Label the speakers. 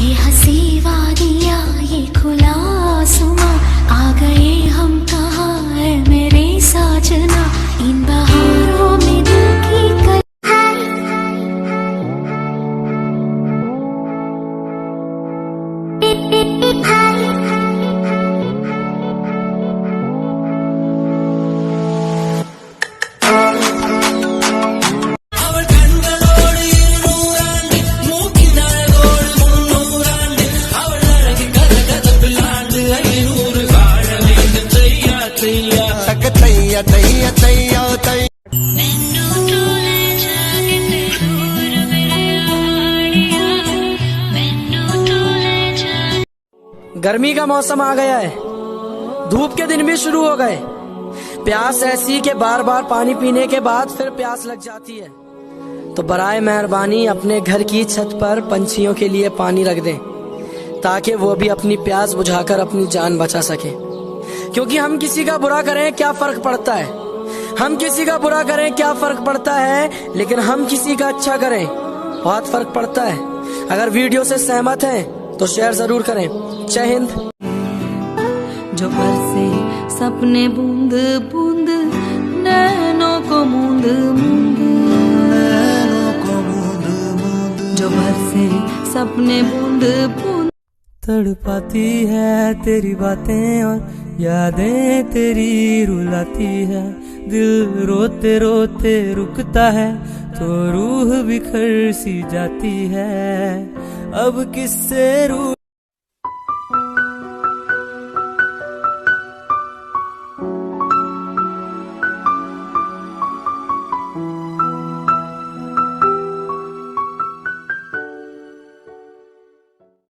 Speaker 1: ये हंसी वादियाँ ये खुला आसमां, आ गए हम कहाँ है मेरे साजना, इन बहारों में दिल की
Speaker 2: गर्मी का मौसम आ गया है, धूप के दिन भी शुरू हो गए। प्यास ऐसी कि बार बार पानी पीने के बाद फिर प्यास लग जाती है। तो बराए मेहरबानी अपने घर की छत पर पंछियों के लिए पानी रख दें, ताकि वो भी अपनी प्यास बुझाकर अपनी जान बचा सके। क्योंकि हम किसी का बुरा करें क्या फर्क पड़ता है, हम किसी का बुरा करें क्या फर्क पड़ता है, लेकिन हम किसी का अच्छा करें बहुत फर्क पड़ता है। अगर वीडियो से सहमत हैं तो शेयर जरूर करें। जय हिंद।
Speaker 3: जो बरसे सपने बूंद बूंद, नैनों को मूंद मूंद, जो बरसे सपने बूंद बूंद।
Speaker 4: तड़पाती है तेरी बातें और यादें तेरी रुलाती है, दिल रोते रोते रुकता है तो रूह बिखर सी जाती है। अब किससे रूह